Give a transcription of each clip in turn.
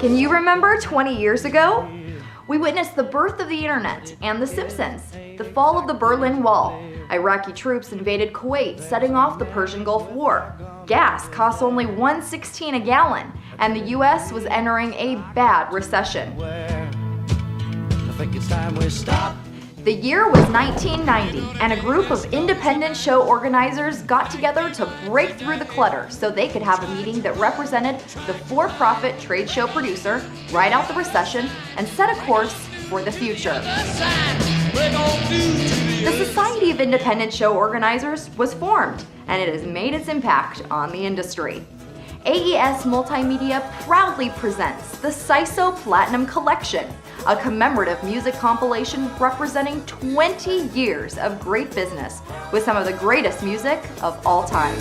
Can you remember 20 years ago? We witnessed the birth of the internet and The Simpsons, the fall of the Berlin Wall. Iraqi troops invaded Kuwait, setting off the Persian Gulf War. Gas costs only $1.16 a gallon, and the U.S. was entering a bad recession. The year was 1990, and a group of independent show organizers got together to break through the clutter so they could have a meeting that represented the for-profit trade show producer, ride out the recession, and set a course for the future. The Society of Independent Show Organizers was formed, and it has made its impact on the industry. AES Multimedia proudly presents the SISO Platinum Collection, a commemorative music compilation representing 20 years of great business with some of the greatest music of all time.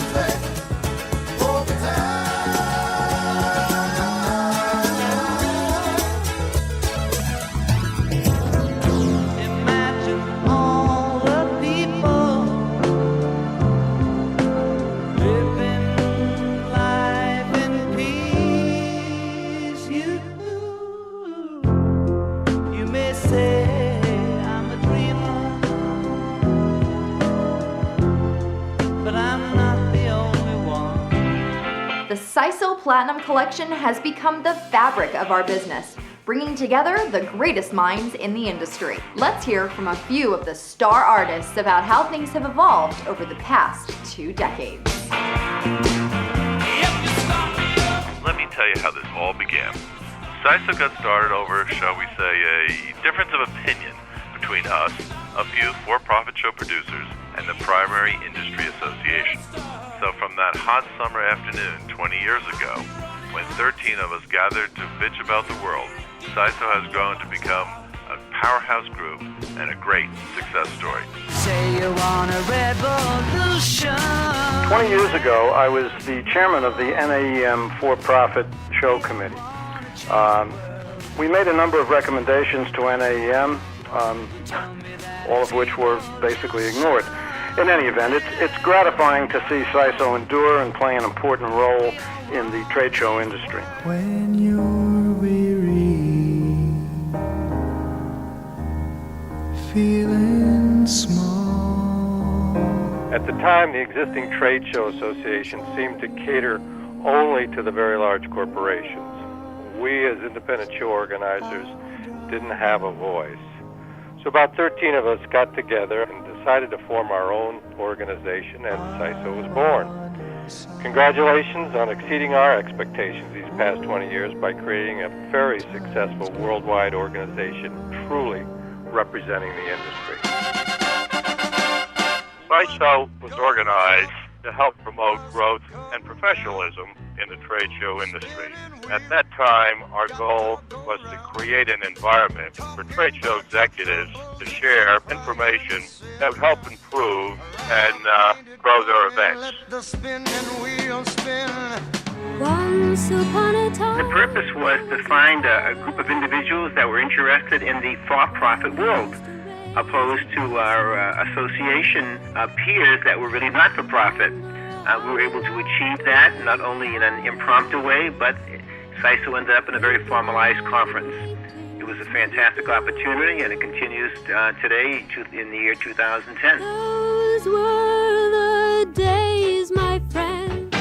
The SISO Platinum Collection has become the fabric of our business, bringing together the greatest minds in the industry. Let's hear from a few of the star artists about how things have evolved over the past 2 decades. Let me tell you how this all began. SISO got started over, shall we say, a difference of opinion between us, a few for-profit show producers, and the primary industry association. So from that hot summer afternoon 20 years ago, when 13 of us gathered to bitch about the world, SISO has grown to become a powerhouse group and a great success story. Say you want a revolution. 20 years ago, I was the chairman of the NAEM for-profit show committee. We made a number of recommendations to NAEM, all of which were basically ignored. In any event, it's gratifying to see SISO endure and play an important role in the trade show industry. When you're weary, feeling small. At the time, the existing trade show association seemed to cater only to the very large corporations. We, as independent show organizers, didn't have a voice. So about 13 of us got together and decided to form our own organization, and SISO was born. Congratulations on exceeding our expectations these past 20 years by creating a very successful worldwide organization, truly representing the industry. SISO was organized to help promote growth and professionalism in the trade show industry. At that time, our goal was to create an environment for trade show executives to share information that would help improve and grow their events. Once upon a time. The purpose was to find a group of individuals that were interested in the for-profit world, opposed to our association peers that were really not-for-profit. We were able to achieve that not only in an impromptu way, but SISO ended up in a very formalized conference. It was a fantastic opportunity, and it continues today in the year 2010. Those were the days, my friend.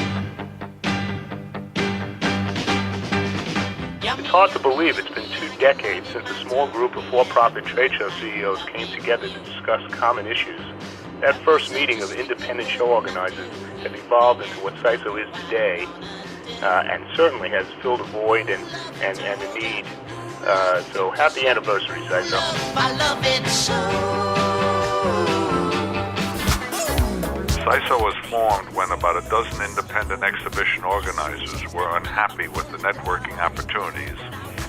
It's hard to believe it's been 2 decades since a small group of for-profit trade show CEOs came together to discuss common issues. That first meeting of independent show organizers has evolved into what SISO is today, and certainly has filled a void and a need. So happy anniversary, SISO. I love it so. SISO was formed when about a dozen independent exhibition organizers were unhappy with the networking opportunities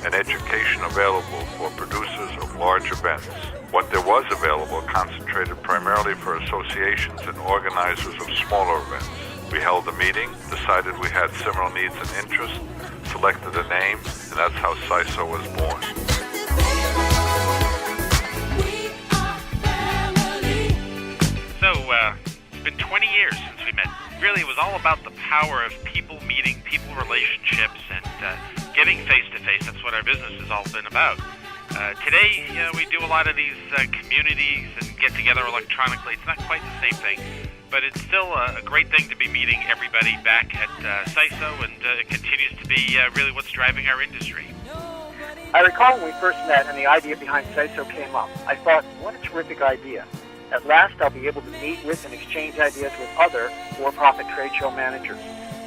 and education available for producers of large events. What there was available concentrated primarily for associations and organizers of smaller events. We held a meeting, decided we had similar needs and interests, selected a name, and that's how SISO was born. So, it's been 20 years since we met. Really, it was all about the power of people meeting, people relationships, and getting face-to-face. That's what our business has all been about. Today, we do a lot of these communities and get together electronically. It's not quite the same thing, but it's still a great thing to be meeting everybody back at SISO, and it continues to be really what's driving our industry. I recall when we first met and the idea behind SISO came up. I thought, what a terrific idea. At last, I'll be able to meet with and exchange ideas with other for-profit trade show managers.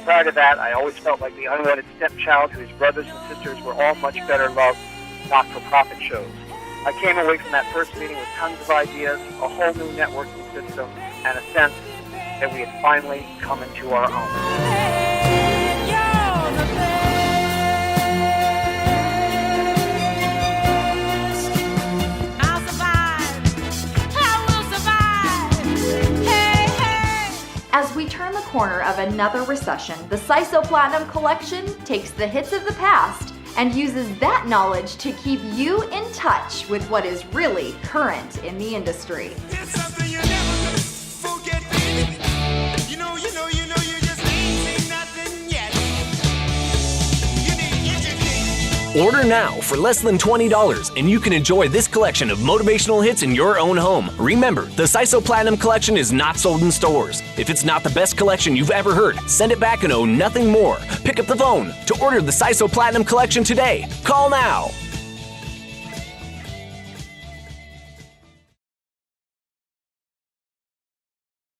Prior to that, I always felt like the unwanted stepchild whose brothers and sisters were all much better loved not-for-profit shows. I came away from that first meeting with tons of ideas, a whole new networking system, and a sense that we had finally come into our own. As we turn the corner of another recession, the SISO Platinum Collection takes the hits of the past and uses that knowledge to keep you in touch with what is really current in the industry. It's something you're never gonna forget, baby. You know, you just ain't seen nothing yet. You need education. Order now for less than $20 and you can enjoy this collection of motivational hits in your own home. Remember, the SISO Platinum Collection is not sold in stores. If it's not the best collection you've ever heard, send it back and owe nothing more. Pick up the phone to order the SISO Platinum Collection today. Call now.